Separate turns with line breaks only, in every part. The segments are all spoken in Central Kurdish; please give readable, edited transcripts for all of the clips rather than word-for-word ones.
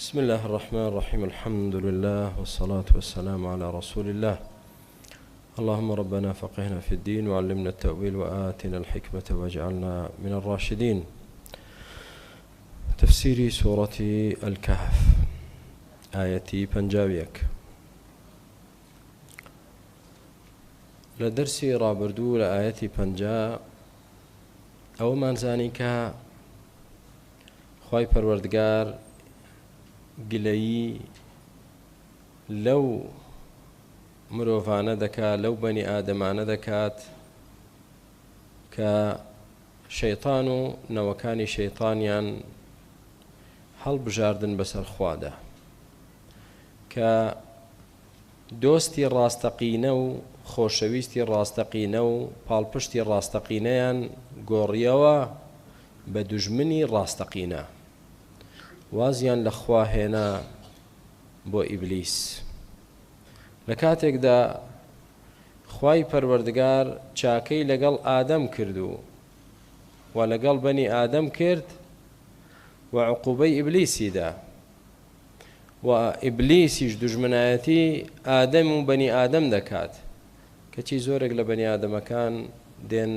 بسم الله الرحمن الرحيم. الحمد لله والصلاة والسلام على رسول الله. اللهم ربنا فقهنا في الدين وعلمنا التأويل وآتنا الحكمة واجعلنا من الراشدين. تفسير سورة الكهف آية بنجاويك. لدرسي رابردو لآية بنجا أو مانزانيك خواي پروردگار گلەیی لەو مرۆڤانە دەکات لەو بەنی ئادەمانە دەکات کە شەیطان و نەوەکانی شەیطانیان هەڵبژاردن بەسەر خوادا کە دۆستی ڕاستەقینە و خۆشەویستی ڕاستەقینە و پاڵپشتی ڕاستەقینەیان گۆڕیەوە بە دوژمنی ڕاستەقینە، وازیان لە خوا هێنا بۆ ئیبلیس. لە کاتێکدا خوای پەروەردگار چاکەی لەگەڵ ئادەم کردو و لەگەڵ بەنی ئادەم کرد و عقوبەی ئیبلیسیدا و ئیبلیسیش دوژمنایەتی ئادەم و بەنی ئادەم دەکات، کەچی زۆرێک لە بەنی ئادەمەکان دێن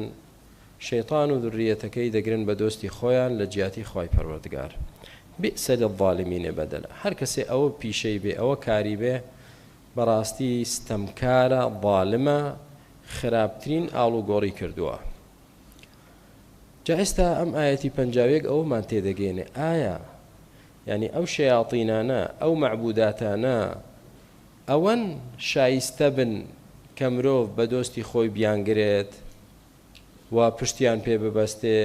شەیطان و ذورریەتەکەی دەگرن بە دۆستی خۆیان لە جیاتی خوای پەروەردگار. بئس للظالمین بدلا. هەر کەسێ ئەوە پیشەی بێ ئەوە کاری بێ بەڕاستی ستەمکارە، ظالمە، خراپترین ئاڵوگۆڕی کردووە. جا ئێستا ئەم ئایەتی پەنجاوێک ئەومان تێدەگەێنێ ئایا یعنی ئەو شەیاطینانە ئەو مەعبوداتانە ئەوەن شایستە بن کە مرۆڤ بە دۆستی خۆی بیانگرێت و پشتیان پێ ببەستێ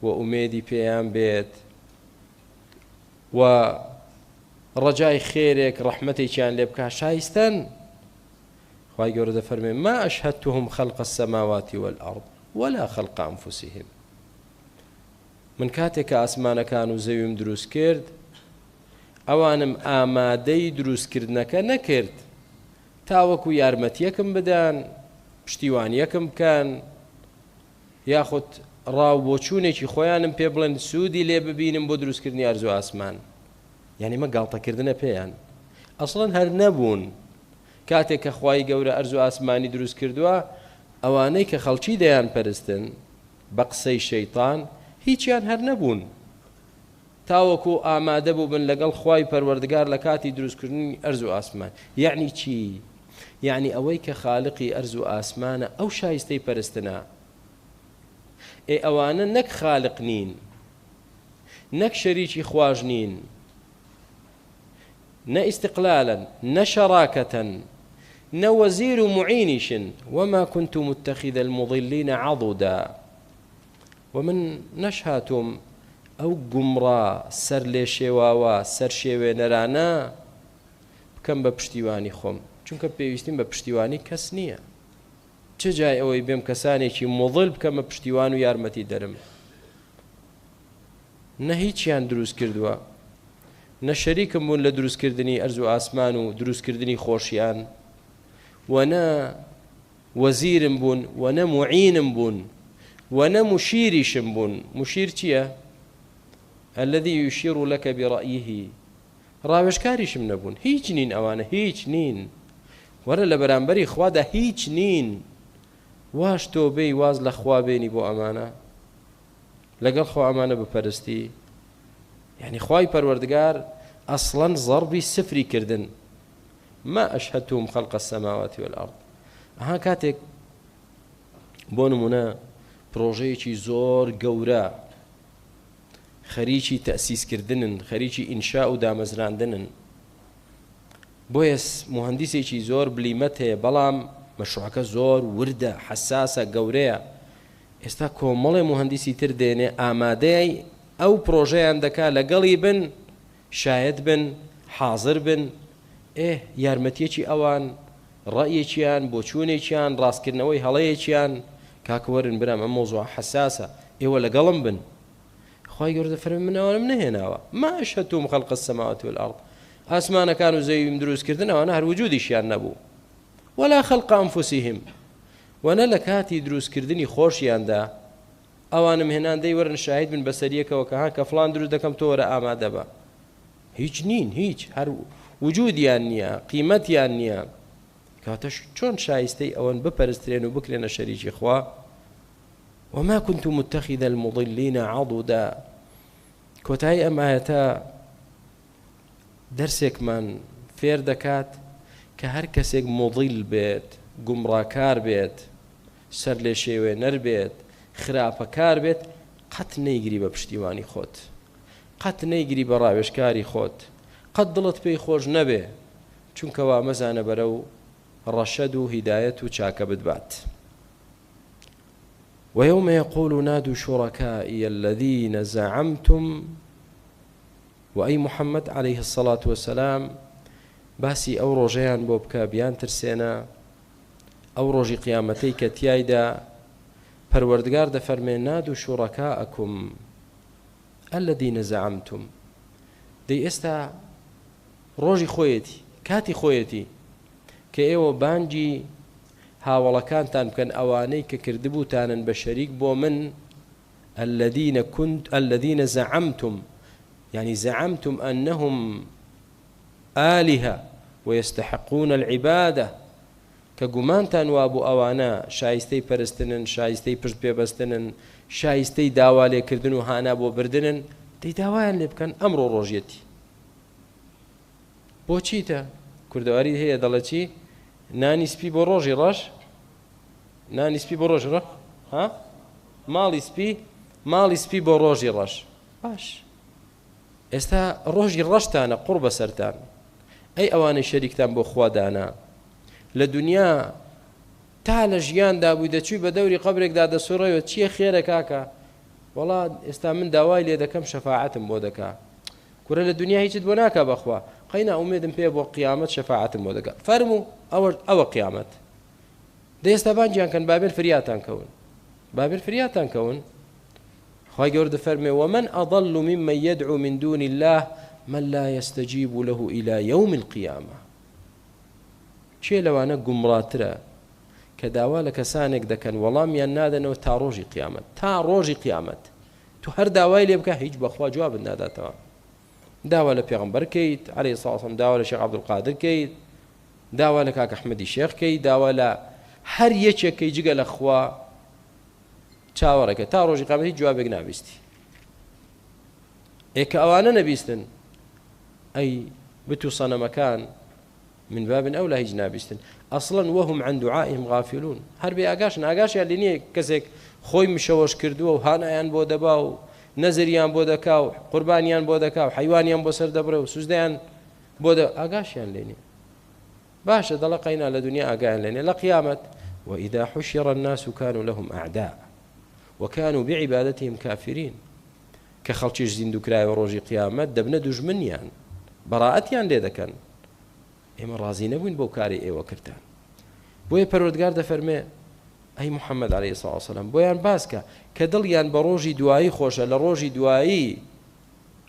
و ئومێدی پێیان بێت و ڕەجای خێرێک ڕەحمەتێکیان لێ بکات؟ شایستەن؟ خوای گەورە دەفەرمێ ما ئەشهەدتهم خەلق السەماوات والئەرض ولا خەلق ئەنفوسهم. من کاتێک کە ئاسمانەکان و زەویم دروست کرد ئەوانم ئامادەی دروستکردنەکە نەکرد تاوەکو یارمەتیەکم بدەن، پشتیوانیەکم بکەن، یاخود ڕاو بۆچوونێکی خۆیانم پێ بڵێن سوودی لێ ببینم بۆ دروستکردنی ئەرز و ئاسمان. یعنی مە گاڵتەکردنە پێیان ئەسڵەن هەر نەبوون. کاتێک کە خوای گەورە ئەرز و ئاسمانی دروست کردووە ئەوانەی کە خەڵکی دەیان پەرستن بە قسەی شەیطان هیچیان هەر نەبوون تاوەکو ئامادە بوو بن لەگەڵ خوای پەروەردگار لە کاتی دروستکردنی ئەرز و ئاسمان. یعنی چی؟ یعنی ئەوەی کە خالقی ئەرز و ئاسمانە ئەو شایستەی پەرستنە. ئەوانە نەک خالق نین، نەک شەریکی خواژ نین، نە ئیستقلالن، نە شەراکەتەن، نە وەزیر و معینیشن. وما كنت متخذ المضلين عضدا. ومن نەشهاتم ئەو گومڕا سەر لێ شێواوە سەر شێوێنەرانە بکەم بە پشتیوانی خۆم، چونکە پێویستیم بە پشتیوانی کەس نییە. چه جای ئەوەی بێم کەسانێکی مضل بکەمە پشتیوان و یارمەتی دەرم؟ نە هیچیان دروست کردووە، نە شەریکم بوون لە دروستکردنی ئەرز و ئاسمان و دروستکردنی خۆشیان، و نە وەزیرم بوون، و نە معینم بوون، و نە مشیریشم بوون. مشیر چییە؟ الذي يشير لك برأيه. ڕاوێژکاریشم نەبوون. هیچ نین ئەوانە، هیچ نین. وەرە لە بەرامبەری خوادا هیچ نین. واش تۆ بێی واز لە خوا بێنی بۆ ئەمانە، لەگەڵ خوا ئەمانە بپەرستی؟ یعنی خوای پەروەردگار ئەسڵەن زەربی سفری کردن. ما ئەشهەدتهم خەلق السەماوات والئەرض. ئەها کاتێک بۆ نمونە پرۆژەیەکی زۆر گەورە خەریکی تەسیسکردنن، خەریکی ئینشا و دامەزراندنن، بۆیە مهندسێکی زۆر بلیمەت هەیە بەڵام مەشروعەکە زۆر وردە، حساسە، گەورەیە. ئێستا کۆمەڵێ مهندسی تر دێنێ ئامادەی ئەو پرۆژەیان دەکا لەگەڵی بن، شاید بن، حاضر بن. یارمەتیەکی ئەوان، ڕەیەکیان، بۆچوونێکیان، ڕاستکردنەوەی هەڵەیەکیان، کاکەوەرن برام ئەم مۆزوع حساسە، ئێوە لەگەڵم بن. خوای گەورە دەفەرمێ من ئەوانم نەهێناوە. ما ئەشهەدتهم خەلق السەماوات والئەرض. ئاسمانەکان و زەویم دروستکردن ئەوانە هەر وجودیشیان نەبوو. ولا خەلق ئەنفوسیهم. و نە لە کاتی دروستکردنی خۆشیاندا ئەوانم هێنان دەی وەرن شاهید بن بەسەریەکەوە کە ها کە فڵان دروست دەکەم تۆ وەرە ئامادە بە. هیچ نین، هیچ هەر وجودیان نییە، قیمەتیان نییە. کاتە چۆن شایستەی ئەوەن بپەرسترێن و بکرێنە شەریکی خوا. وما كنت متخذ المضلين عضدا. کۆتایی ئەم ئاەتە دەرسێکمان فێر دەکات کە هەر کەسێک مضیل بێت، گومڕاکار بێت، سەر لێ شێوێنەر بێت، خراپەکار بێت، قەت نەیگری بە پشتیوانی خۆت، قەت نەیگری بە ڕاوێژکاری خۆت، قەت دڵت پێی خۆش نەبێ، چونکەوا مەزانە بەرەو ڕەشەد و هیدایەت و چاکە بتبات. ويوم يقول نادوا شركائي الذين زعمتم. وأي محمد عليه الصلاة والسلام باسی ئەو ڕۆژەیان بۆ بکە بیان ترسێنە ئەو ڕۆژی قیامەتەی کە تیایدا پەروەردگار دەفەرمێ نادوا شركاءكم الذين زعمتم. دەی ئێستا ڕۆژی خۆیەتی، کاتی خۆیەتی کە ئێوە بانگی هاوڵەکانتان بکەن ئەوانەی کە کردبووتانن بە شەریک بۆ من. الذين زعمتم يعني زعمتم أنهم آلهة ويستحقون العبادة. کە گومانتان وابوو ئەوانە شایستەی پەرستنن، شایستەی پشت پێبەستنن، شایستەی داوا لێکردن و هانا بۆ بردنن، دەی داوایان لێ بکەن ئەمڕۆ ڕۆژیەتی. بۆچیتە؟ کوردەواری هەیە دەڵێ چی؟ نانی سپی بۆ ڕۆژی ڕەش، نانی سپی بۆ ڕۆژی ڕەش، ها؟ ماڵی سپی بۆ ڕۆژی ڕەش. باش، ئێستا ڕۆژی ڕەشتانە قوڕ بەسەرتان. ئەی ئەوانەی شەریکتان بۆ خوا دانا لە دنیا تا لە ژیاندا بووی دەچووی بە دەوری قەبرێکدا دەسوڕێەوە چییە خێرە کاکە؟ وەڵا ئێستا من داوای لێ دەکەم شەفاعەتم بۆ دەکا. کورە لە دنیا هیچت بۆ ناکا بەخوا، قەینا ئومێدم پێ بۆ قیامەت شەفاعەتم بۆ دەکا. فەرموو ئەوە قیامەت. دەی ئێستا بانگیان کەن بابێر فریاتان کەون، بابێر فریاتان کەون. خوای گەورە دەفەرمێ ومن أضل ممن يدعو من دون الله من لا يستجيب له إلى يوم القيامة. چێ لەوانە گومڕاترە کە داوا لە کەسانێک دەکەن وەڵامیان نادەنەوە تا ڕۆژی قیامەت، تا ڕۆژی قیامەت. تو هەر داوای لێ بکە هیچ بەخوا جوابت ناداتەوە. داوا لە پێغەمبەر کەیت عەلەیهی سڵاو وسەلام، داوا لە شێخ عەبدولقادر کەیت، داوا لە کاک ئەحمەدی شێخ کەیت، داوا لە هەر یەکێکەی جگە لە خوا چاوەڕێکە تا ڕۆژی قیامەت هیچ جوابێک نابیستی. ئێکە ئەوانە نەبیستن ئەی بتو سەنەمەکان من باب أولى هیچ نابیستن. أصلا وهم عن دعائهم غافلون. هەر بێ ئاگاشن، ئاگاشیان لێ نییە کەسێک خۆی مشەوەش کردووە و هانایان بۆ دەبا و نەزریان بۆ دەکا و قوربانیان بۆ دەکا و حیوانیان بۆ سەر دەبڕێ و سوزدەیان بۆ ئاگاشیان لێ نییە. باشە دەڵە قەینا لە دنیا ئاگایان لێ نییە. لە قیامەت وإذا حشر الناس كانوا لهم أعداء وكانوا بعبادتهم كافرين. کە خەڵکیش زیندوو کرایەوە ڕۆژی قیامەت دەبنە دوژمنیان، بەڕائەتیان لێ دەکەن. ئێمە ڕازی نەبووین بۆ کاری ئێوە کردان. بۆیە پەروەردگار دەفەرمێ ئەی محەممەد عەلەیهی سڵاو وسەلام بۆیان باسکە کە دڵیان بە ڕۆژی دوایی خۆشە، لە ڕۆژی دوایی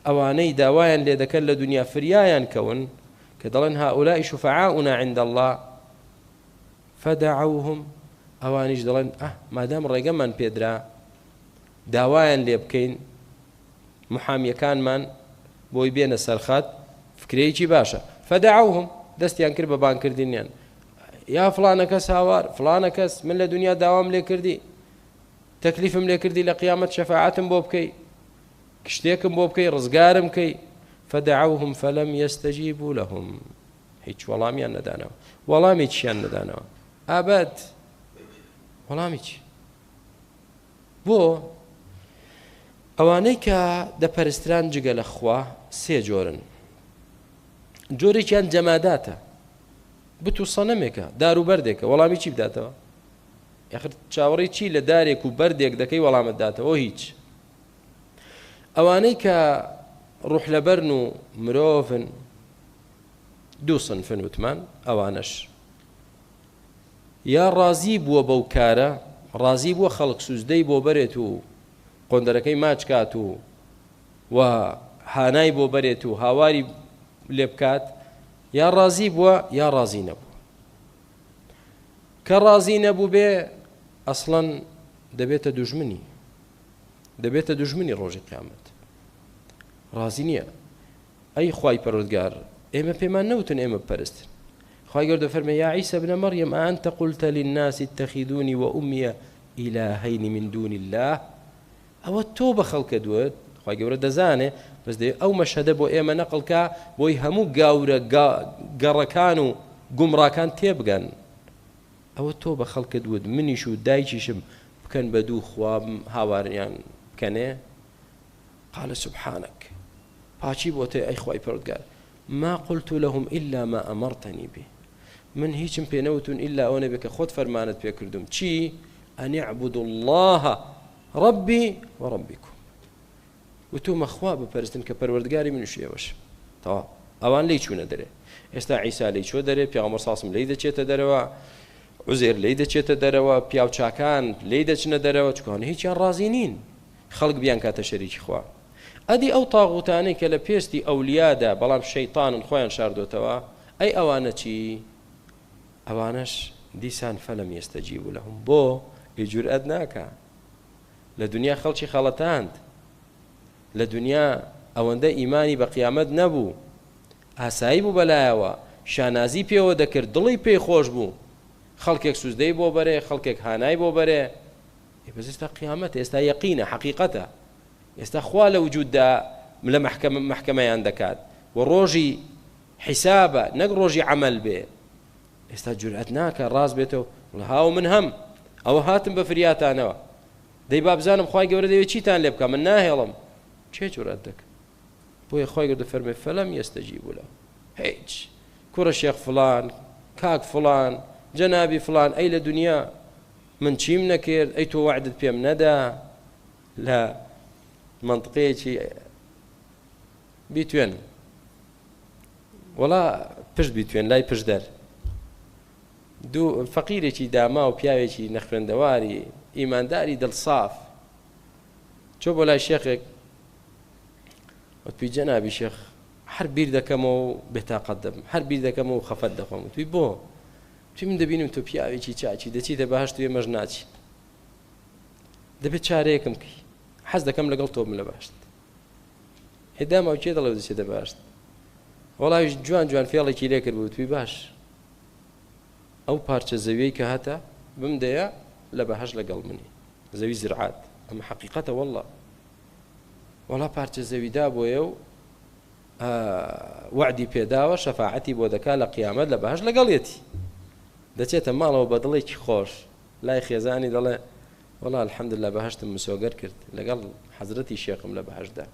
ئەوانەی داوایان لێ دەکەن لە دنیا فریایان کەون کە دەڵێن هؤلاء شفعاؤنا عند الله فدعوهم. ئەوانیش دەڵێن مادام ڕێگەمان پێدرا داوایان لێ بکەین محامیەکانمان بۆی بێنە سەرخات، فکرەیەکی باشە. فدعوهم، دەستیان کرد بە بانکردنیان، یا فلانە کەس هاوار، فلانە کەس من لە دنیا داوام لێ کردی، تەکلیفم لێ کردی لە قیامەت شەفاعەتم بۆ بکەی، شتێکم بۆ بکەی، ڕزگارم کەی. فدعوهم فلم يستجيبوا لهم. هیچ وەڵامیان نەدانەوە، وەڵامی چیان نەدانەوە ئابەد، وەڵامی چی؟ بۆ ئەوانەی کە دەپەرستران جگە لە خوا سێ جۆرن. جۆرێکیان جەماداتە، بت و سەنەمێکە، دار و بەردێکە، وەڵامی چی بداتەوە؟ یاخر چاوەڕی چی لە دارێک و بەردێک دەکەی وەڵامت داتەوە؟ هیچ. ئەوانەی کە ڕوح لەبەرن و مرۆڤن دوو سنفن وتمان، ئەوانەش یا ڕازی بووە بەو کارە، ڕازی بووە خەڵک سوزدەی بۆ بەرێت و قۆندەرەکەی ماچ کات و هانای بۆ بەرێت و هاواری لێ بکات، یا ڕازی بووە یا ڕازی نەبوو. کە ڕازی نەبوو بێ ئەسڵەن دەبێتە دوژمنی ڕۆژی قیامەت. ڕازی نییە. ئەی خوای پەروەردگار ئێمە پێمان نەوتن ئێمە بپەرستن. خوای گەورە فەرمێ یا عیسی ابن مەریەم ئەنتە قولتە للناس اتخذوني وأمي إلهين من دون الله. ئەوە تۆ بە خەڵکە دوت. خوای گەورە دەزانێ بەس دەی ئەو مەشهەدە بۆ ئێمە نەقڵکە بۆی هەموو گاورە گەڕەکان و گومڕاکان تێبگەن. ئەوە تۆ بە خەڵکە دوت منیش و دایکیشم بکەن بە دوو خوا هاواریان بکەنێ. قال سبحانك پاچی بۆ تێ ئەی خوای پەروەردگار ما قلت لهم إلا ما أمرتني به من هیچم پێ نەوتون إلا ئەوە نەبێ کە خۆت فەرمانت پێ کردوم چی أن اعبدوا الله ربي وربكم وتومە خوا بپەرستن کە پەروەردگاری منیش ئێوەش. تەواو ئەوان لی چوونە دەرێ. ئێستا عیسا لی چۆ دەرێ، پێغەمبەر ساسم لی دەچێتە دەرەوە، عوزێر لی دەچێتە دەرەوە، پیاوچاکان لی دەچنە دەرەوە چکۆن هیچیان ڕازی نین خەڵک بیان کاتە شەریکی خوا. ئەدی ئەو تاغوتانەی کە لە پێستی ئەولیادا بەڵام شەیطانن خۆیان شاردۆتەوە ئەی ئەوانە چی؟ ئەوانەش دیسان فەلەم یەستەجیبوا لەهم بۆ جورئەت ناکە. لە دنیا خەڵکی خەڵەتاند، لە دنیا ئەوەندە ئیمانی بە قیامەت نەبوو، ئاسایی بوو بەلایەوە، شانازی پێوە دەکرد، دڵی پێی خۆش بوو، خەڵکێک سوزدەی بۆ بەرێ، خەڵکێک هانای بۆ بەرێ. بەس ئێستا قیامەت، ئێستا یەقینە، حەقیقەتە. ئێستا خوا لە وجوددا لە محکەمەیان دەکات و ڕۆژی حیسابە نەک ڕۆژی عەمەل بێ. ئێستا جورئەت ناکە ڕاست بێتەوە وڵا هاو من هەم ئەوە هاتم بە فریاتانەوە دەی با بزانم خوای گەورە دەوێت چیتان لێ بکە من ناهێڵم. چێ جورئەت دەکە؟ بۆیە خوای گەورە فەرمێ فەلەم یەستەجیبوا لەهم هیچ کوڕە شێخ فڵان کاک فڵان جەنابی فڵان ئەی لە دنیا من چیم نەکرد ئەی تۆ وعدت پێم نەدا. لە منطقەیەکی بیتوێن وەڵا پشت بیتوێن لای پشتدەر دوو فەقیرێکی داما و پیاوێکی نەخوێندەواری ئیمانداری دڵساف چۆ بۆ لای شێخێک وتوی جەنابی شێخ هەر بیر دەکەمەوە و بێتاقەت دەبم، هەر بیر دەکەمەوە و خەفەت دەخۆم. توی بۆ توی من دەبینم تۆ پیاوێکی چاچی دەچیتە بەهەشت و ئێمەش ناچی، دەبێت چارەیەکم کەی، حەز دەکەم لەگەڵ تۆ بم لە بەهەشت. هێدامە و کێ دەڵێ دەچێتە بەهەشت؟ وەڵاوی جوان جوان فێڵێکی لێ کرد بوو. توی باش ئەو پارچە زەویەی کە هاتە بمدەیە لە بەهەشت لەگەڵ منی، زەوی زرعات، ئەمە حەقیقەتە وەڵڵا. وەڵا پارچە زەویدا بۆیە و وعدی پێداوە شەفاعەتی بۆ دەکا لە قیامەت لە بەهەشت لەگەڵیەتی. دەچێتە ماڵەوە بە دڵێکی خۆش لای خێزانی دەڵێ وەڵا الحەمدوللا بەهەشتم مسۆگەر کرد لەگەڵ حەزرەتی شێخم لە بەهەشتدا.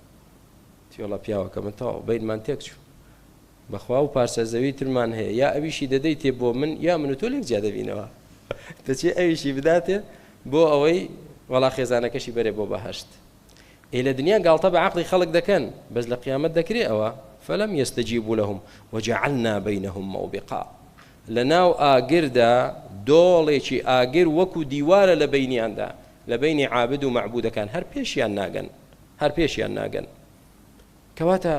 وەڵا پیاوەکە من تەواو بەیدمان تێک چوو بەخوا و پارچە زەوی ترمان هەیە، یا ئەویشی دەدەی تێ بۆ من یا من و تۆ لێک جیا دەبینەوە. دەچێ ئەویشی بداتێ بۆ ئەوەی وەڵا خێزانەکەشی بەرێ بۆ بەهەشت. لە دنیا گاڵتە بە عەقڵی خەڵک دەکەن بەس لە قیامەت دەکرێ ئەوە. فەلەم یەستەجیبوا لەهم وجعلنا بەینەهم مەوبقا. لە ناو ئاگردا دۆڵێکی ئاگر وەکو دیوارە لە بەینیاندا، لە بەینی عابد و مەعبودەکان هەر پێشیان ناگەن، هەر پێشیان ناگەن. کەواتە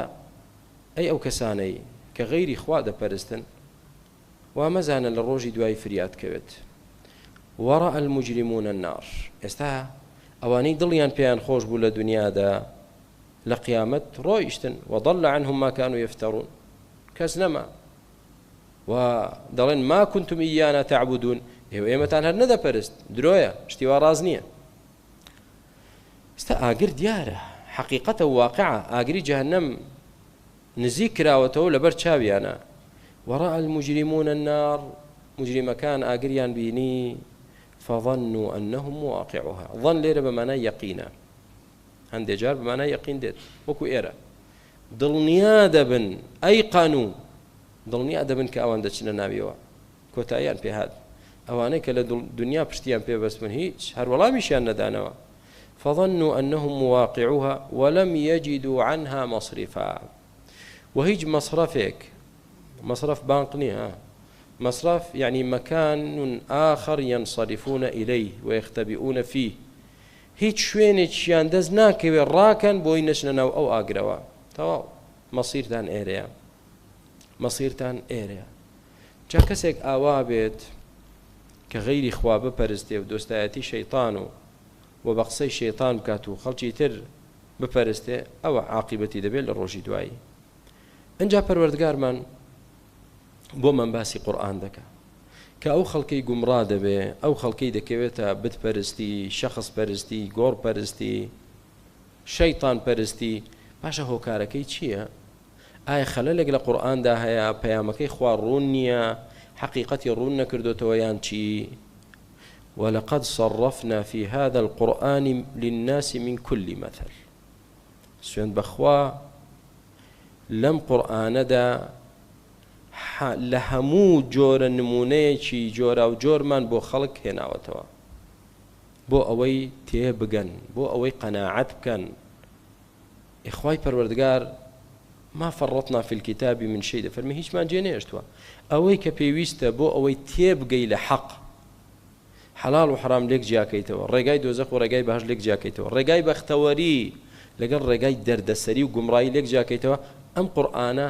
ئەی ئەو کەسانەی کە غەیری خوا دەپەرستن وا مەزانە لە ڕۆژی دوای فریاد کەوێت. وەڕە المجرمون النار. ئێستا ئەوانەی دڵیان پێیان خۆش بوو لە دنیادا لە قیامەت ڕۆیشتن وضل عنهم ما كانوا يفترون. کەس نەما و دەڵێن ما كنتم إيانا تعبدون، ئێمەتان هەر نەدەپەرست، درۆیە، شتیوا ڕاز نییە. ئێستا ئاگر دیارە، حەقیقەتە واقعە، ئاگری جەهەنەم نزیک کراوەتەوە لەبەر چاویانە. وەڕە المجرمون النار، مجرمەکان ئاگریان بینی فظنوا أنهم واقعها. ظن لێرە بەمانای یەقینە، هەندێک جار بەمانای یەقین دێت وەکو ئێرە. دڵنیا دەبن ئەیقەنوا، دڵنیا دەبن کە ئەوان دەچنە ناویەوە، کۆتاییان پێهات. ئەوانەی کە لە دنیا پشتیان پێبەستن هیچ هەر وەڵامیشیان نەدانەوە. فظنوا أنهم واقعوها ولم يجدوا عنها مصرفا. وهيج مصرفك مصرف بانقني مصرف يعني مكان آخر ينصرفون إليه ويختبئون فيه. هيج شوينێکیان دەست ناکەوێت ڕاکەن بۆی نەچنە ناو ئەو ئاگرەوە. تەواو مەسیرتان ئێرەیە، مەسیرتان ئێرەیە. جا کەسێک ئاوا بێت کە غەیری خوا بپەرستێ و دۆستایەتی شەیطان و بە قسەی شەیطان بکات و خەڵکی تر بپەرستێ، ئەوە عاقیبەتی دەبێت لە ڕۆژی دوایی. ئەنجا پەروەردگارمان بۆمان باسی قورئان دەکا کە ئەو خەڵکەی گومڕا دەبێ ئەو خەڵکەی دەکەوێتە بتپەرستی شەخص پەرستی گۆڕ پەرستی شەیطان پەرستی باشە هۆکارەکەی چییە؟ ئایا خەلەلێک لە قورئاندا هەیە پەیامەکەی خوا ڕوون نییە حقیقەتی ڕوون نەکردوتەوە یان چی؟ ولقد صرفنا في هذا القرآن للناس من كل مثل سوێن بەخوا لەم قورئانەدا لە هەموو جۆرە نمونەیەکی جۆرا و جۆرمان بۆ خەڵک هێناوەتەوە بۆ ئەوەی تێبگەن بۆ ئەوەی قەناعەت بکەن ئیخوای پەروەردگار ما فرطنا في الكتاب من شيء دەفەرمێ هیچمان جێ نێشتووە ئەوەی کە پێویستە بۆ ئەوەی تێبگەی لە حەق حەلال و حرام لێک جیاکەیتەوە ڕێگای دۆزەخ و ڕێگای بەهەشت لێک جیاکەیتەوە ڕێگای بەختەوەری لەگەڵ ڕێگای دەردەسەری و گومڕایی لێک جیاکەیتەوە ئەم قورئانە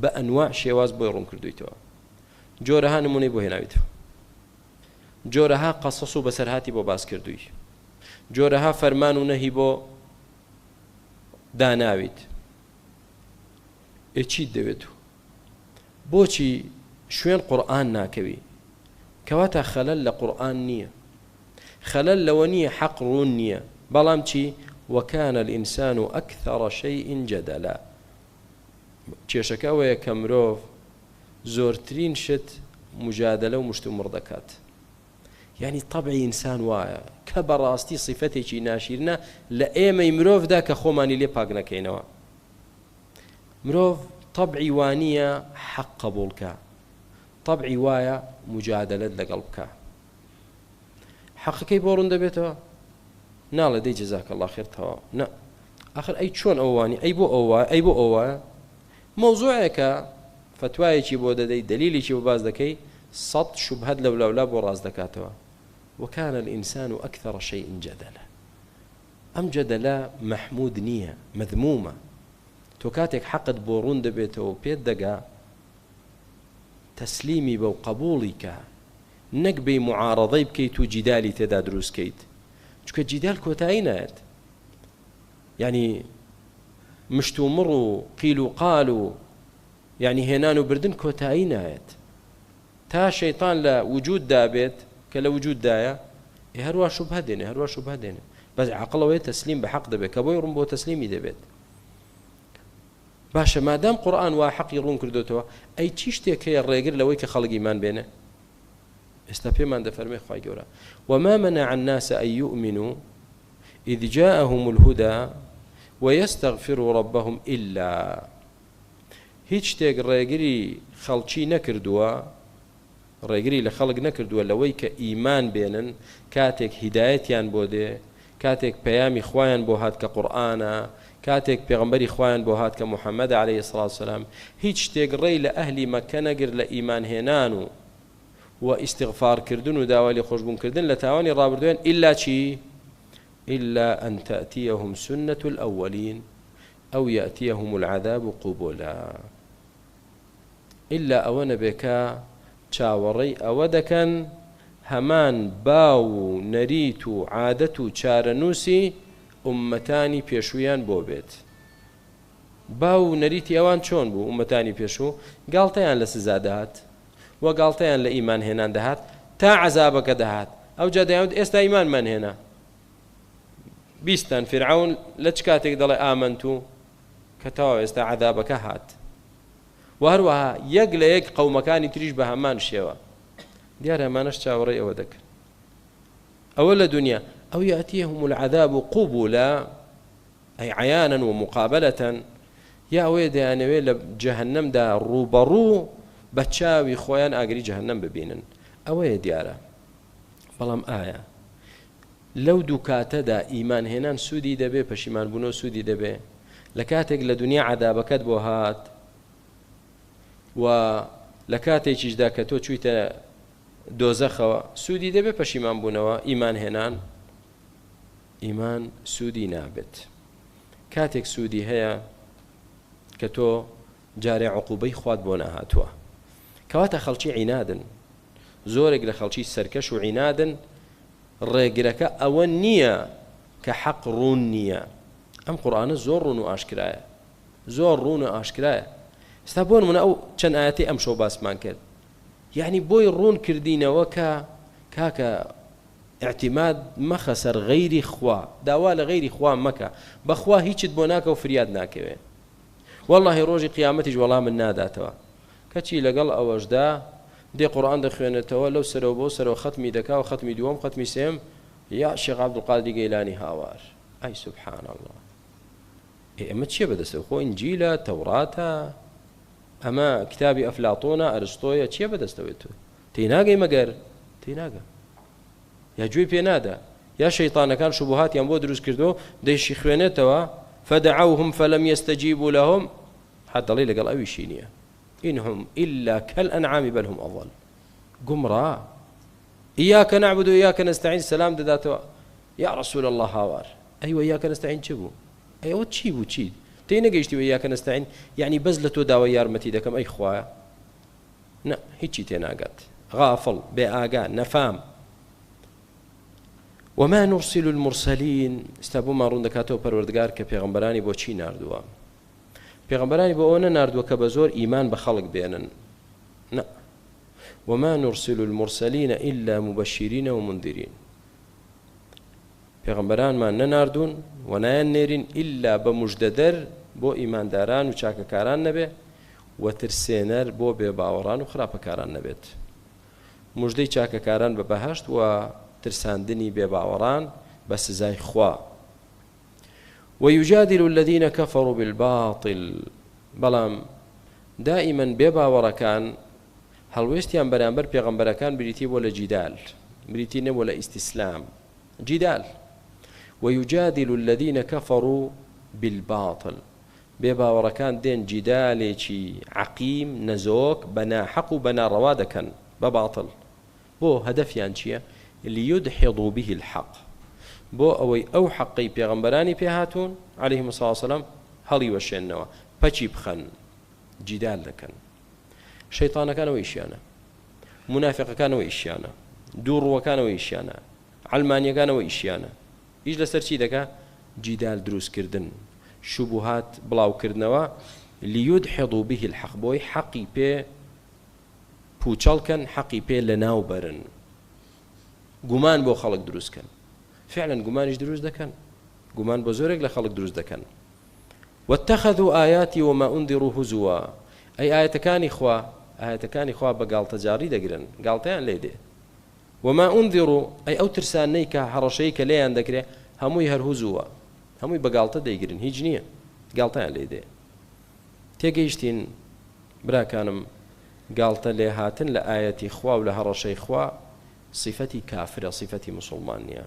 بە ئەنواع شێواز بۆی ڕوون کردویتەوە جۆرەها نمونەی بۆ هێناویتەوە جۆرەها قەسەس و بەسەرهاتی بۆ باس کردووی جۆرەها فەرمان و نەهی بۆ داناویت چیت دەوێت بۆچی شوێن قورئان ناکەوی کەواتە خەلەل لە قورئان نییە خەلەل لەوە نییە حەق ڕوون نییە بەڵام چی وكان الإنسان أكثر شيء جدلا کێشەکە ئەوەیە کە مرۆڤ زۆرترین شت مجادلە و مشت و مڕ دەکات یعنی طبعی ئینسان وایە کە بەڕاستی صفەتێکی ناشیرنە لە ئێمەی مرۆڤدا کە خۆمانی لێ پاک نەکەینەوە مرۆڤ طبعی وانیە حەق قبوڵکە طبعی وایە مجادلەت لەگەڵ بکە حەقەکەی بۆ ڕوون دەبێتەوە ناڵێ دەی جەزاکە الله خێر تەواو نە ئاخر ئەی چۆن ئەوانی ئەی بۆ ئەوە ئەی بۆ ئەوە مەوزوعێکە فتوایەکی بۆ دەدەی دلیلێکی بۆ باز دەکەی سەد شوبهەت لەولەولا بۆ ڕاست دەکاتەوە وكان الإنسان أكثر شيء جدلا ئەم جەدەلە مەحمود نییە مەذمومە تۆ کاتێک حەقت بۆ ڕوون دەبێتەوە پێت دەگا تەسلیمی بە و قبوڵی کە نەک بێ معارەضەی بکەیت و جیدالی تێدا دروستکەیت چونکە جیدال کۆتایی نایەت یعنی مشت و مڕ و قیل و قال و یعنی هێنان و بردن کۆتایی نایەت تا شەیطان لە وجود دابێت کە لە وجوددایە هەروە شوبهە دێنێ هەروە شوبهە دێنێ بەس عەقڵەوەی تەسلیم بە حەق دەبێت کە بۆی ڕوون بۆ تەسلیمی دەبێت باشە مادام قورئان وا حەقی ڕوون کردوتەوە ئەی چی شتێک هەیە ڕێگر لەوەی کە خەڵک ئیمان بێنێ ئێستا پێمان دەفەرمێ خوای گەورە وما منع الناس أن يؤمنوا إذ جاءهم الهدى ويستغفروا ربهم إلا هیچ شتێک ڕێگری خەڵکی نەکردووە ڕێگری لە خەڵک نەکردووە لەوەی کە ئیمان بێنن کاتێک هیدایەتیان بۆ دێ کاتێک پەیامی خوایان بۆ هات کە قورئانە کاتێک پێغەمبەری خوایان بۆ هات کە محەممەد عليه الصلاة والسلام هیچ شتێک ڕێی لە ئەهلی مەکە نەگر لە ئیمان هێنان و ئیستیغفارکردن و داوای لێ خۆشبوونکردن لە تاوانی ڕابردوویان ئیلا چی؟ إلا أن تأتيهم سنة الأولين أو يأتيهم العذاب قبلا إلا أوان بكا چاوەڕێی ئەوە دەکەن هەمان باو و نەریت و عادەت و چارەنووسی ئوممەتانی پێشوویان بۆ بێت باو و نەریتی ئەوان چۆن بوو ئوممەتانی پێشوو گاڵتەیان لە سزا دەهات وە گاڵتەیان لە ئیمان هێنان دەهات تا عەزابەکە دەهات ئەو جا دەیانوت ئێستا ئیمانمان هێنا بیستان فرعون لە چ کاتێک دەڵێ ئامەنتو کە تەواو ئێستا عەذابەکە هات وهروها یەک لە یەک قەومەکانی تریش بە هەمان شێوە دیارە ئەمانەش چاوەڕێی ئەوە دەکەن ئەوە لە دنیا ئەو یأتیهم العذاب قبلا ئەی عیانا ومقابلة یا ئەوەیە دەیانەوێت لە جەهەنەمدا ڕوبەڕوو بە چاوی خۆیان ئاگری جەهەنەم ببینن ئەوەیە دیارە بەڵام ئایا لەو دوو کاتەدا ئیمان هێنان سوودی دەبێ پەشیمان بوونەوە سوودی دەبێ لە کاتێک لە دنیا عەذابەکەت بۆ هات و لە کاتێکیشدا کە تۆ چوویتە دۆزەخەوە سوودی دەبێ پەشیمان بوونەوە ئیمان هێنان ئیمان سوودی نابێت کاتێک سوودی هەیە کە تۆ جارێ عقوبەی خوات بۆ نەهاتووە کەواتە خەڵکی عینادن زۆرێک لە خەڵکی سەرکەش و عینادن ڕێگرەکە ئەوە نییە کە حەق ڕوون نییە ئەم قورئانە زۆر ڕوون و ئاشکرایە زۆر ڕوون و ئاشکرایە ستا بۆ نمونە ئەو چەند ئاەتی ئەم شەو باسمان کرد یعنی بۆی ڕوون کردینەوە کە کاکە اعتماد مەخە سەر غەیری خوا داوا لە غەیری خوا مەکە بەخوا هیچت بۆ ناکە و فریاد ناکەوێ واللهی ڕۆژی قیامەتیش وەڵام من ناداتەوە کەچی لەگەڵ ئەوەشدا دێ قورئان دەخوێنێتەوە لەو سەرەوە بۆ سەرەوە ختمی دەکا و ختمی دووەم ختمی سێم یا شێخ عەبدولقادری گەیلانی هاوار ئەی سوبحان الله ئێمە چییە بەدەستەوە خۆ ئینجیلە تەوراتە ئەمە کتابی ئەفلاتۆنە ئەرستۆیە چییە بەدەستەوەی تۆ تێناگەی مەگەر تێناگە یا گوێی پێ نادا یا شەیطانەکان شوبهاتیان بۆ دروست کردو دەیشی خوێنێتەوە فدعوهم فلم يستجيبوا لهم حتى دەڵێ لەگەڵ ئەویشی نییە إنهم إلا كالأنعام بل هم أضل گومڕا إياك نعبد وإياك نستعين سلام دەداتەوە يا رسول الله هاوار أيوة إياك نستعين چ بوو أيوة چی بوو چی تێ نەگەیشتی وإياك نستعين يعني بەس لە تۆ داوای یارمەتی دەکەم ئەی خوایە نە هیچی تێناگات غافڵ بێ ئاگا نەفام وما نرسل المرسلين استابو ما ڕوون دەکاتەوە پەروەردگار کە پێغەمبەرانی بۆ چی ناردووە پێغەمبەرانی بۆ ئەوە نەناردووە کە بە زۆر ئیمان بە خەڵک بێنن نە وما نرسل المرسلين إلا مبشرين ومنذرين پێغەمبەرانمان نەناردوون و نایەنێرین ئیلا بە موژدەدەر بۆ ئیمانداران و چاکەکاران نەبێ و ترسێنەر بۆ بێباوەڕان و خراپەکاران نەبێت موژدەی چاکەکاران بە بەهەشت و ترساندنی بێباوەڕان بە سزای خوا ويجادل الذين كفروا بالباطل بەڵام دائما بێباوەڕەکان هەڵوێستیان بەرامبەر پێغەمبەرەکان بریتی بۆ لە جیدال بریتی نەبوو لە ئیستیسلام جیدال ويجادل الذين كفروا بالباطل بێباوەڕەکان دێن جیدالێکی عەقیم نەزۆک بەناحەق و بەناڕەوا دەکەن بە باتڵ بۆ هەدەفیان چییە ليدحضوا به الحق بۆ ئەوەی ئەو حەقەی پێغەمبەرانی پێهاتوون عەلەیهیمو السڵام وەسەلام هەڵی وەشێننەوە پەچی بخەن جیدال دەکەن شەیطانەکانەوە ئیشیانە منافقەکانەوە ئیشیانە دووڕووەکانەوە ئیشیانە عەلمانیەکانەوە ئیشیانە ئیش لەسەر چی دەکا جیدال دروستکردن شوبهات بڵاوکردنەوە ليدحضوا به الحق بۆی حەقی پێ پوچەڵکەن حەقی پێ لەناو بەرن گومان بۆ خەڵک دروستکەن فعلا گومانیش دروست دەکەن گومان بۆ زۆرێک لە خەڵک دروست دەکەن واتخذوا آياتي وما أنذروا هزوا أي آياتكاني خوا بقالتجاري دقرن قالتيان ليدي وما أنذروا أي أو ترساني كهرشي كليان دقري هموي هرهزوا هموي بقالت دقرن هيجنية قالتيان ليدي تيجيشتين برا كانم قالت لي هاتن لآياتي خوا ولهرشي خوا صفتي كافرة صفتي مسلمانية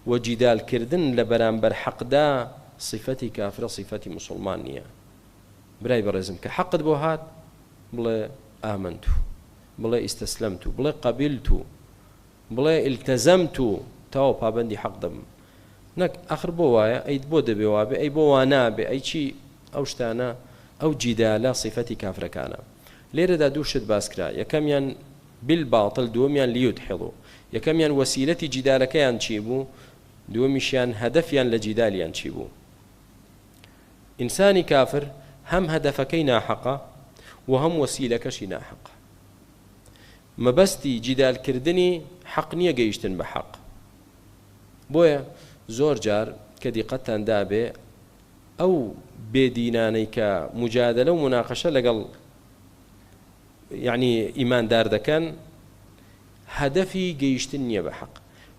وجدال كردن لبرانبر حق دا صفتي كافرة صفتي مسلمانية براي برزم كحقد بوهات بلا آمنتو بلا استسلمتو بلا قبلتو بلا التزمتو تاو بابندي حق دم نك آخر بوايا أي بود بوابي أي بوانا بي أي شيء أو شتانا أو جدالا صفتي كافرة كان ليرة دا دوشت باسكرا يكميان بالباطل دوميان ليدحضوا يكميان وسيلة جدالك ينشيبو دوميشيان هدفيان لجداليان شيبو إنساني كافر هم هدفكي ناحقة وهم وسيلكشي ناحقة مبستي جدال كردني حق نية جيشتن بحق بويا زور جار كدي قتان دابي أو بيديناني كمجادلة ومناقشة لقل يعني إيمان دار دكان هدفي جيشتن نية بحق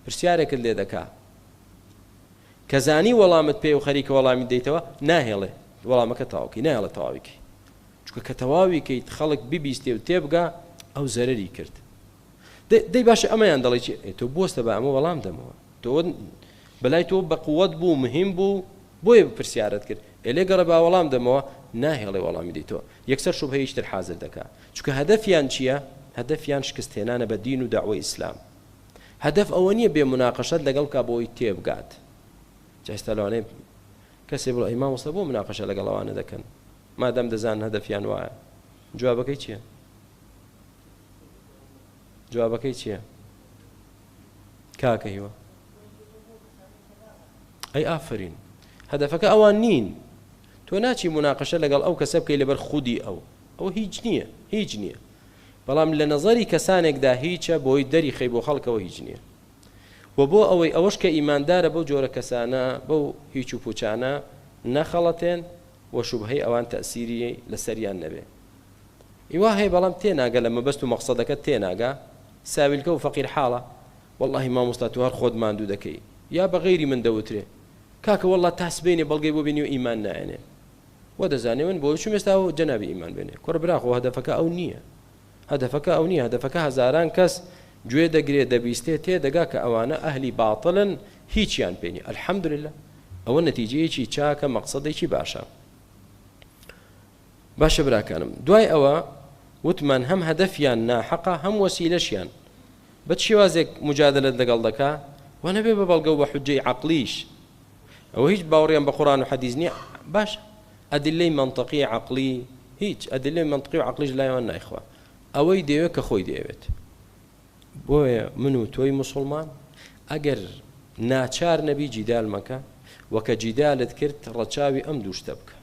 برسيارك اللي دكا كزاني وڵامت پێ و خەریکە وەڵامی دەیتەوە ناهێڵێ وەڵامەکە تەواوکەی ناهێڵە تەواویکەی چونکە کە تەواویکەیت خەڵک ببیستێ و تێبگا ئەو زەرەری کرد دەی باشە ئەمەیان دەڵێ چی تۆ بۆستە بە ئەمە وەڵام دەمەوە تۆ بەلای تۆ بە قووەت بوو مهم بوو بۆیە پرسیارت کرد ئێلێ گەڕە با وەڵام دەمەوە ناهێڵێ وەڵامی دەیتەوە یەکسەر شوبهەیەشتر حازر دەکا چونکە هەدەفیان چییە هەدەفیان شکستهێنانە بە دین و داعوەی ئیسلام هەدەف ئەوە نییە بێ مناقەشەت لەگەڵ کا بۆی تێبگات جایستا لەوانەیە کەسێ بڵێ ئیمام وەستا بۆ مناقەشە لەگەڵ ئەوانە دەکەن مادەم دەزانن هەدەفیان وایە جوابەکەی چییە جوابەکەی چییە کاکە هیوە ئەی ئافرین هەدەفەکە ئەوان نین تۆ ناچی مناقەشە لەگەڵ ئەو کەسە بکەی لەبەر خودی ئەو هیچ نییە بەڵام لە نەزەری کەسانێکدا هیچە بۆی دەری خەی بۆ خەڵکەوە هیچ نییە و بۆ ئەوەی ئەوەش کە ئیماندارە بەو جۆرە کەسانە بەو هیچ و پوچانە نەخەڵەتێن و شوبهەی ئەوان تەئسیری لەسەریان نەبێ ئیوا هەیە بەڵام تێناگە لە مەبەست و مەقسەدەکەت تێناگە ساویلکە و فەقیر حاڵە واللهی مامۆستا تو هەر خۆت ماندوو دەکەی یا بەغەیری من دەوترێ کاکە والله تاسبێنێ بەڵگەی بۆ بینی و ئیمان نایەنێ و دەزانێ من بۆ چوم ئێستا و جەنابی ئیمان بێنێ کوڕ براخۆ هەدەفەکە ئەو نییە هەدەفەکە هەزاران کەس گوێ دەگرێت دەبیستێ تێدەگا کە ئەوانە ئەهلی باتڵن هیچیان پێنی الحەمدولله ئەوە نەتیجەیەکی چاکە مەقسەدێکی باشە براکانم دوای ئەوە وتمان هەم هەدەفیان ناحەقە هەم وەسیلەشیان بە شێوازێک مجادلت لەگەڵ دەکا و نەبێ بە بەڵگە و بە حوجەی عەقلیش ئەوە هیچ باوەڕیان بە قورئان و حەدیث نییە باش ئەدلەی مەنطەقی عەقلی هیچ ئەدلەی مەنطەقی و عەقلیش لایەوان نایخوا ئەوەی دەوێت کە خۆی دەوێت بۆیە من و تۆی مسلمان ئەگەر ناچار نەبی جیدال مەکە وەکە جیدالت کرد ڕەچاوی ئەم دووشتە بکە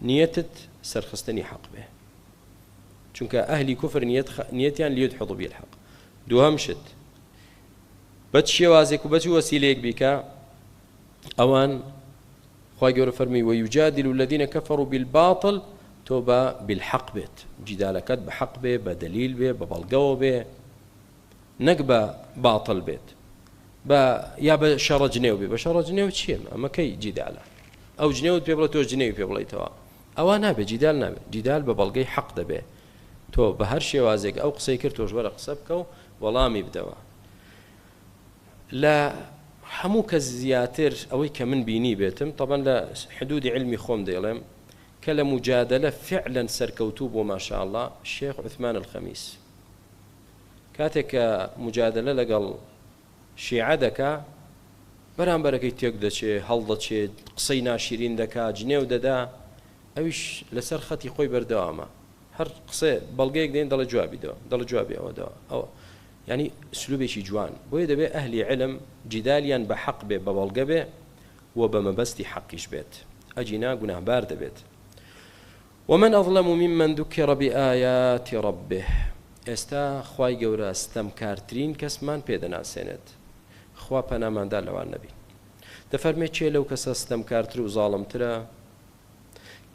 نیەتت سەرخستنی حەق بێ چونکە ئەهلی کوفر نیەتیان لیدحض بالحق دووهەم شت بەچ شێوازێک و بەچ وەسیلەیەک بیکە ئەوان خوا گەورە فەرمی وەیجادل الذین کەفەروا بالباطل تۆ بە بالحق بێت جیدالەکەت بە حەق بێ بە دەلیل بێ بە بەڵگەوە بێ نەک بە باطل بێت یا بە شەڕە جنێو بێ بە شەڕە جنێو چییە ئەمە کەی جیدالە ئەو جنێوت پێ بڵێ تۆ جنێوی پێ بڵێیتەوە ئەوە نابێ جیدال نابێت جیدال بە بەڵگەی حەق دەبێ تۆ بە هەر شێوازێک ئەو قسەی کرد تۆش وەرە قسە بکە و وەڵامی بدەوە لە هەموو کەس زیاتر ئەوەی کە من بینی بێتم طبعا لە حدودی علمی خۆم دەڵێم کە لە مجادلە فعلا سەرکەوتوو بۆ ماشاء الله شێخ عوثمان الخەمیس کاتێک کە مجادلە لەگەڵ شیعە دەکا بەرامبەرەکەی تێک دەچێ هەڵ دەچێت قسەی ناشرین دەکا جنێو دەدا ئەویش لەسەر خەتی خۆی بەردەوامە هەر قسە بەڵگەیەک دێن دەڵە جوابی ئەوەدەوە ئەوە یعنی سلوبێکی جوان بۆیە دەبێ ئەهلی علم جیدالیان بە حەق بێ بە بەڵگە بێ و بە مەبەستی حەقیش بێت ئەجینا گوناهبار دەبێت ومن أظلم ممن ذكر بآيات ربه ئێستا خوای گەورە ستەمکارترین کەسمان پێدەناسێنێت خوا پەناماندا لەوان نەبی دەفەرمێت چێ لەو کەسە ستەمکارتر و زاڵمترە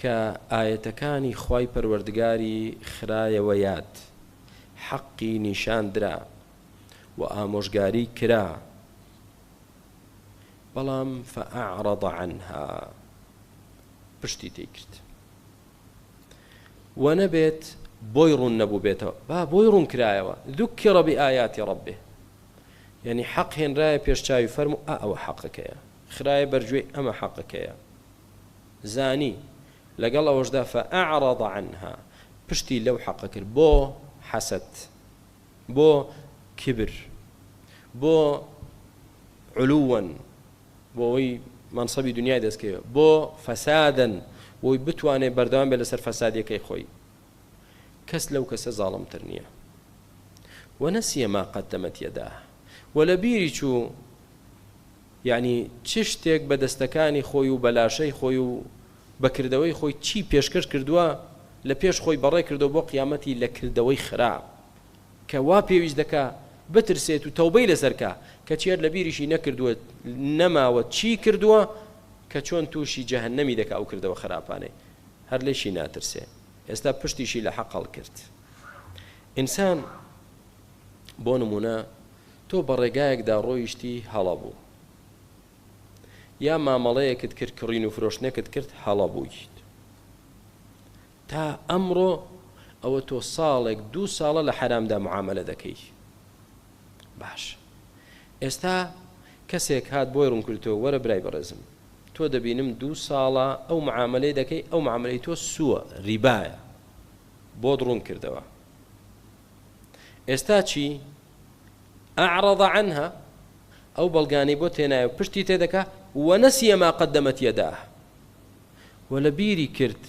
کە ئاەتەکانی خوای پەروەردگاری خرایەوە یاد حەقی نیشاندرا و ئامۆژگاری کرا بەڵام فأعرض عنها پشتی تێکرد و نەبێت بۆی ڕوون نەبوو بێتەوە بۆی ڕوون کرایەوە ذكر بآيات ربه یعنی حەق هێنرایە پێشچاوی فەرموو ئەوە حەقەکەیە خرایە بەرگوێی ئەمە حەقەکەیە زانی لەگەڵ ئەوەشدا فأعرض عنها پشتی لەو حەقە کرد بۆ حەسەد بۆ کبر بۆ علووەن بۆەوەی منسەبی دنیای دەستکەوە بۆ فەسادن بۆی بتوانێت بەردەوام بێ لەسەر فەسادیەکەی خۆی کەس لەو کەسە زاڵمتر نییە وەنەسیە ما قەدەمەت یەداه و لە بیری چوو یعنی چ شتێک بە دەستەکانی خۆی و بەلاشەی خۆی و بەکردەوەی خۆی چی پێشکەش کردووە لە پێش خۆی بەڕێ کردەوە بۆ قیامەتی لە کردەوەی خراپ کە وا پێویست دەکا بترسێت و تەوبەی لەسەرکە کە چێر لە بیریشی نەکردووە نەماوە چی کردووە کە چۆن تووشی جەهەنەمی دەکا ئەو کردەوە خراپانەی هەر لێشی ناترسێ ئێستا پشتیشی لە حەقەڵ کرد ئینسان بۆ نمونە تۆ بە ڕێگایەکدا ڕۆیشتی هەڵە بوو یا مامەڵەیەکت کرد کڕین و فرۆشتنێکت کرد هەڵە بوویت تا ئەمڕۆ ئەوە تۆ ساڵێک 2 ساڵە لە حرامدا معاملە دەکەی باش ئێستا کەسێک هات بۆی ڕوون کردەوە وەرە برای بەڕێزم تۆ دەبینم 2 ساڵە ئەو معاملەی دەکەی ئەو معاملەی تۆ سووە ریبایە بۆ ڕوون کردەوە ئێستا چی ئەعرض عنها ئەو بەڵگانی بۆ تێنایە پشتی تێدەکا وەنەسیە ما قەدەمەت یەداه و لە بیری کرد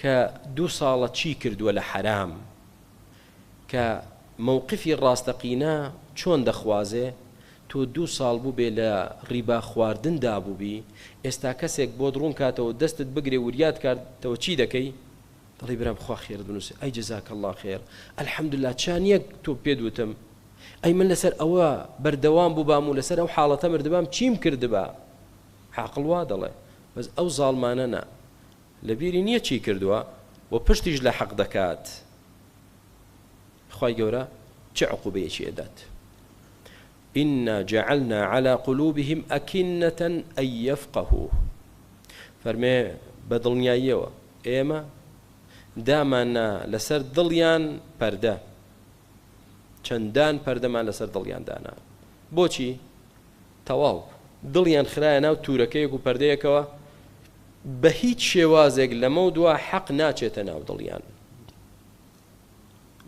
کە 2 ساڵە چی کردووە لە حرام کە مووقفی ڕاستەقینە چۆن دەخوازێ تۆ تۆ 2 ساڵ بوو بێ لە ڕیبا خواردن دابووبی ئێستا کەسێک بۆ دڕون کاتەوە دەستت بگرێ وریات کاتەوە چی دەکەی دەڵێ برام خوا خێرت بنووسێ ئەی جەزاک الله خێر الحەمدوللا چان یەک تۆ پێت وتم ئەی من لەسەر ئەوە بەردەوام بوو بام و لەسەر ئەو حاڵەتە مردبام چیم کردبا عاقڵ وا دەڵێ بەس ئەو زاڵمانە نا لەبیری نییە چی کردووە و پشتیش لە حەق دەکات خوای گەورە چه عقوبەیەکی ئەدات إنا جعلنا على قلوبهم أكنة أن يفقهوا فرمي بدڵنیاییەوە ئێمە دامانە لەسەر دڵیان پەردە چەندان پەردەمان لەسەر دڵیان دانا بۆچی تەواو دڵیان خرایە ناو تورەکەیەک و پەردەیەکەوە بە هیچ شێوازێک لەمە دووە حەق ناچێتە ناو دڵیان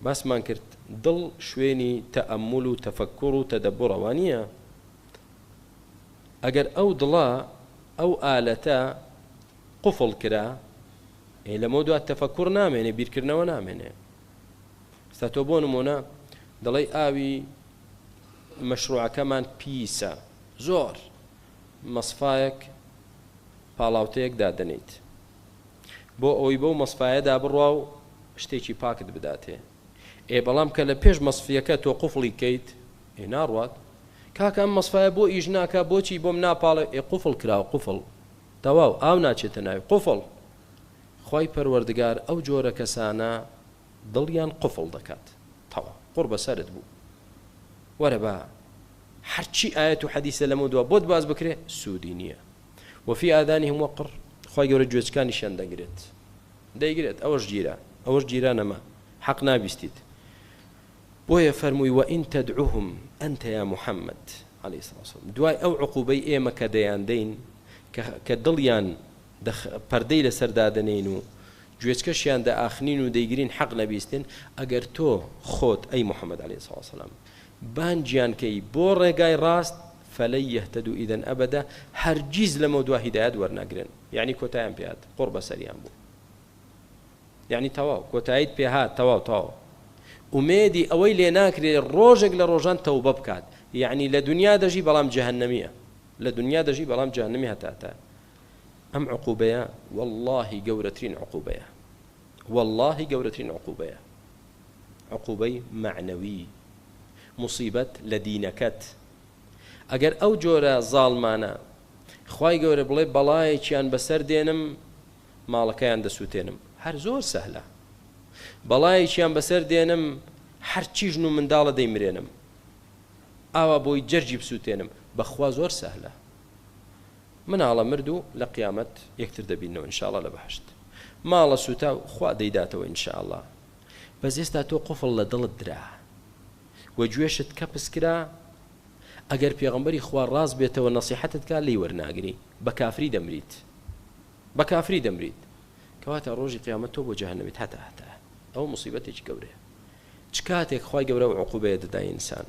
باسمان کرد دڵ شوێنی تەئەممول و تەفەکر و تەدەبڕەوە نییە ئەگەر ئەو دڵە ئەو ئالەتە قوفڵ کرا لەمە دوات تەفەکر نامێنێ بیرکردنەوە نامێنێ ستا تۆ بۆ نمونە دەڵێ ئاوی مەشروعەکەمان پیسە زۆر مەسفایەک پاڵاوتەیەک دادەنیت بۆ ئەوەی بەو مەسفایەدا بڕوا و شتێکی پاکت بداتێ بەڵام کە لە پێش مەسفیەکە تۆ قوفڵی کەیت ناڕوات کاکە ئەم مەسفایە بۆ ئیش ناکە بۆچی بۆم ناپاڵێ قوفڵ کراوە قوفڵ تەواو ئاو ناچێتە ناوی قوفڵ خوای پەروەردگار ئەو جۆرە کەسانە دڵیان قوفڵ دەکات تەواو قوڕ بەسەرت بوو وەرە بە هەرچی ئاەت و حەدیثە لەمە دووە بۆت باز بکرێ سوودی نییە وفي آذانهم وقر خوای گەورە گوێچکانیشیان دەگرێت دەیگرێت ئەوەش گیرە نەما حەق نابیستیت بۆیە فەرمووی وئین تەدعوهم ئەنتە یا محەممەد عەلەیهی سڵاة وسەلام دوای ئەو عقوبەی ئێمە کە دەیاندەین کە دڵیان پەردەی لەسەر دادەنین و گوێچکەشیان دەئاخنین و دەیگرین حەق نەبیستن ئەگەر تۆ خۆت ئەی محەممەد عەلەیهی سڵاة وسەلام بانجیان کەی بۆ ڕێگای ڕاست فلن يهتدوا إذن أبدا هرجيز لموضوع هدايات ورناقرن يعني كوتايان بيات قرب سريان بو يعني تواو كوتايد بيهات تواو وميدي أوي ليناكري الروجك لروجان توبة بكات يعني لدنيا دجي بلام جهنمية تاتا أم عقوبية والله قورتين عقوبية عقوبي معنوي مصيبة لدينكت ئەگەر ئەو جۆرە زاڵمانە خوای گەورە بڵێ بەڵایەکیان بەسەر دێنم ماڵەکەیان دەسووتێنم هەر زۆر سەهلە بەڵایەکیان بەسەر دێنم هەرچی ژن و منداڵە دەیمرێنم ئاوا بۆی جەرجی بسووتێنم بەخوا زۆر سەهلە مناڵە مرد و لە قیامەت یەکتر دەبینەوە ئینشاءڵڵا لە بەهەشت ماڵە سووتا خوا دەیداتەوە ئینشاءڵڵا بەس ئێستا تۆ قوفڵ لە دڵت درا وە گوێشت کەپس کرا ئەگەر پێغەمبەری خوا ڕاست بێتەوە نەسیحەتت کا لێی وەرناگری بە کافری دەمریت کەواتە ڕۆژی قیامەت تۆ بۆ جەهەنەمیت هەتا ئەو مصیبەتێکی گەورەیە چ کاتێک خوای گەورە و عقوبەیە دەدای ئینسان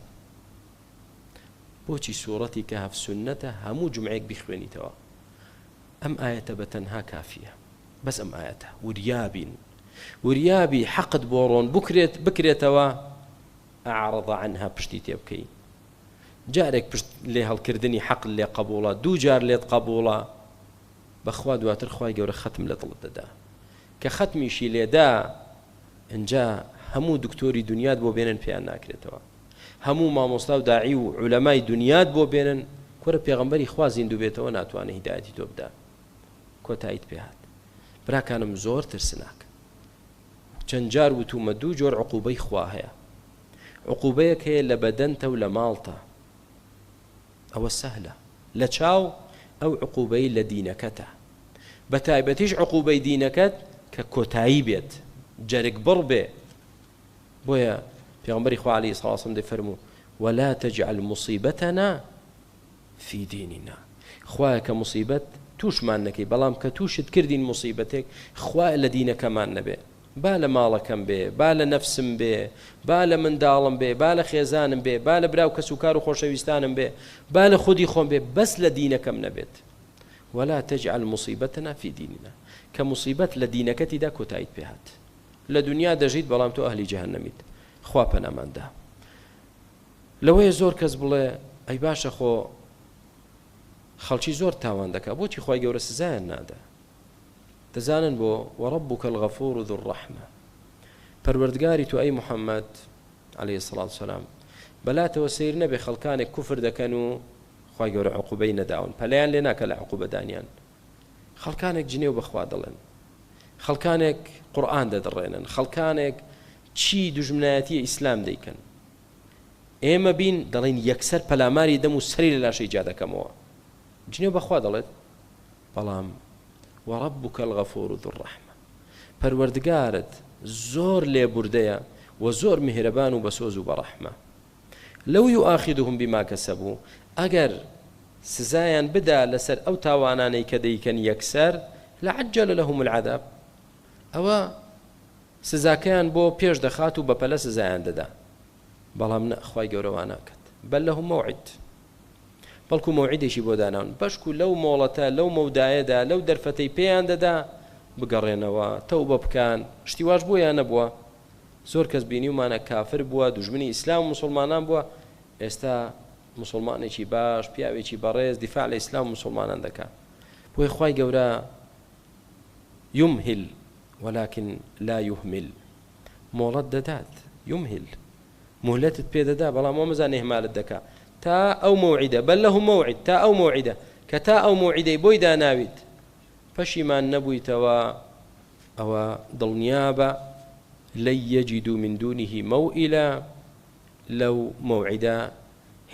بۆچی سوورەتی کەهف سونەتە هەموو جمعەیەک بیخوێنیتەوە ئەم ئاەتە بەتەنها کافیە بەس ئەم ئاەتە وریابی حەقت بۆ ڕۆن بکرێتەوە ئەعرەض عنها پشتی تێ بکەی جارێک پشت لێ هەڵکردنی حەق لێ قبوڵە دوو جار لێت قبوڵە بەخوا دواتر خوای گەورە ختم لە دڵت دەدا کە ختمیشی لێدا ئەنجا هەموو دکتۆری دنیات بۆ بێنن پێیان ناکرێتەوە هەموو مامۆستا و داعی و عولەمای دنیات بۆ بێنن کۆرە پێغەمبەری خوا زیندوو بێتەوە ناتوانێت هیدایەتی تۆ بدا کۆتاییت پێهات براکانم زۆر ترسناک چەند جار وتومە دوو جۆر عقوبەی خوا هەیە عقوبەیەک هەیە لە بەدەنتە و لە ماڵتە ئەوە سەهلە لە چاو ئەو عقوبەی لە دینەکەتە بە تایبەتیش عقوبەی دینەکەت کە کۆتایی بێت جەرگ بڕ بێ بۆیە پێغەمبەری خوا عەلەیهی سڵاة وسەلام دەیفەرموو ولا تجعل مصيبتنا في ديننا خوایە کە مصیبەت تووشمان نەکەی بەڵام کە تووشت کردین مصیبەتێک خوایە لە دینەکەمان نەبێ با لە ماڵەکەم بێ با لە نەفسم بێ با لە منداڵم بێ با لە خێزانم بێ با لە براو کەس و کار و خۆشەویستانم بێ با لە خودی خۆم بێ بەس لە دینەکەم نەبێت ولا تجعل مصيبتنا في ديننا کە مصیبەت لە دینەکەتیدا کۆتاییت پێهات لە دنیا دەژیت بەڵام تۆ ئەهلی جەهەنەمیت خوا پەناماندا لەوەیە زۆر کەس بڵێ ئەی باشە خۆ خەڵکی زۆر تاوان دەکات بۆچی خۆی گەورە سزایان نادا دەزانن بۆ وەڕەبوکە الغەفور ذو الرەحمە پەروەردگاری تو ئەی محەممەد عليه الصلاة والسلام بەلاتەوە سیر نەبێ خەڵکانێک کوفر دەکەن و خۆی گەورە عقوبەی نەداون پەلەیان لێ ناکە لە عقوبەدانیان خەڵکانێک جنێو بەخوا دەڵێن خەڵکانێک قورئان دەدڕێنن خەڵکانێک چی دوژمنایەتی ئیسلام دەیکەن ئێمە بین دەڵێن یەکسەر پەلاماری دەم و سەری لە لاشەی جا دەکەمەوە جنێو بەخوا دەڵێت بەڵام وەڕەبوکە الغەفور ذو الرەحمە پەروەردگارت زۆر لێبوردەیە و زۆر میهرەبان و بەسۆز و بەڕەحمە لەو یوئاخیدهم بما کەسەبوو ئەگەر سزایان بدا لەسەر ئەو تاوانانەی کە دەیکەن یەکسەر لەعەجەلە لەهم العەذاب ئەوە سزاکەیان بۆ پێش دەخات و بەپەلە سزایان دەدا بەڵام نەخوای گەورە وا ناکات بەل لەهم موعد بەڵکو موعیدێکی بۆ داناون بەشکو لەو مۆڵەتە لەو مەودایەدا لەو دەرفەتەی پێیان دەدا بگەڕێنەوە تەوبە بکەن شتی واش بۆیان نەبووە زۆر کەس بینیومانە کافر بووە دوژمنی ئیسلام و مسلمانان بووە ئێستا مسلمانێکی باش پیاوێکی بەڕێز دیفاع لە ئیسلام و مسلمانان دەکات بۆی خوای گەورە يمهل ولكن لا يهمل مۆڵەت دەدات يمهل مهلەتت پێ دەدا بەڵام وەمەزان ئێهمالت دەکات تا ئەو موعیدە بەل لەهم موعد تا ئەو موعیدە کە تا ئەو موعیدەی بۆی داناویت پەشیمان نەبوویتەوە ئەوە دڵنیابە لن يجدوا من دونه موئلا لەو موعیدە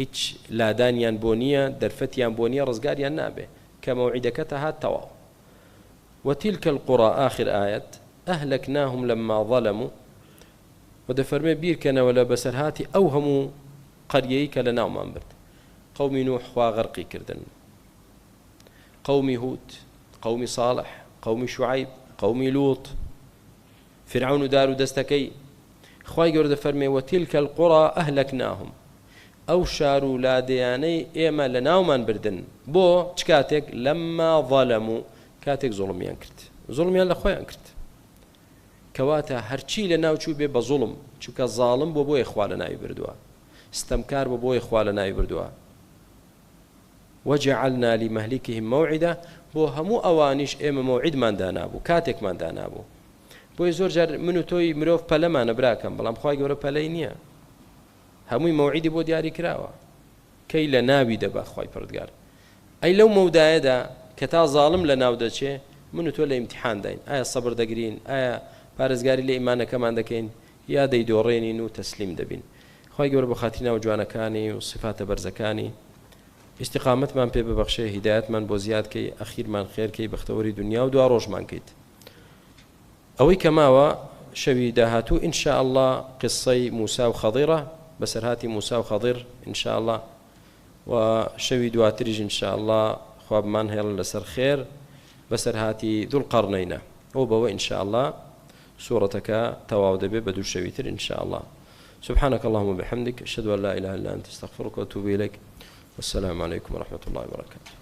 هیچ لادانیان بۆ نییە دەرفەتیان بۆ نییە ڕزگاریان نابێ کە موعیدەکەتە هات تەواو وتلك القرى آخر آية أهلكناهم لما ظلموا ودفرمي بيركنا ولا بسرهاتي أوهموا قريك لنا وما برد قوم نوح وغرقي كردن قوم هود قوم صالح قوم شعيب قوم لوط فرعون دار دستكي خواي قرد فرمي وتلك القرى أهلكناهم أو شاروا لا دياني إيما لنا وما بردن بو تشكاتك لما ظلموا كاتك ظلميان كرت ظلميان لخويان كرت كواتا هرچی لناو چوو بێ بە زوڵم چونکە زاڵم بۆ بۆی خوا لە ناوی بردووە ستەمکار بۆ بۆی خوا لە ناوی بردووە وجعلنا لمهلكهم موعدا بۆ هەموو ئەوانیش ئێمە موعیدمان دانابوو کاتێکمان دانابوو بۆی زۆر جار من و تۆی مرۆڤ پەلەمانە براکەم بەڵام خوای گەورە پەلەی نییە هەمووی موعیدی بۆ دیاری کراوە کەی لە ناوی دەبا خوای پەروەردگار ئەی لەو مەودایەدا کە تا زاڵم لە ناو دەچێ من و تۆ لە ئیمتیحان داین ئایا سەبر دەگرین ئایا پارێزگاری لە ئیمانەکەمان دەکەین یا دەیدۆڕێنین و تەسلیم دەبین خوای گەورە بە خاتری ناو جوانەکانی و صفاتە بەرزەکانی استقامتمان پێ ببەخشێ هیدایەتمان بۆ زیادکەی ئەخیرمان خێرکەی بەختەوەری دنیا و دوا ڕۆژمان کەیت ئەوەی کە ماوە شەوی داهاتوو ئینشاء الله قسەی موسا و خەضیرە بەسەرهاتی موسا و خەضیر ئینشاء الله و شەوی دواتریش ئینشاء الله خوا بمان هێڵن لەسەر خێر بەسەرهاتی دوڵقەرنەینە ئەو بەوە ئینشاء الله سورتك تواو دبي بدو شويتر إن شاء الله سبحانك اللهم وبحمدك أشهد أن لا إله إلا أنت استغفرك وأتوب إليك والسلام عليكم ورحمة الله وبركاته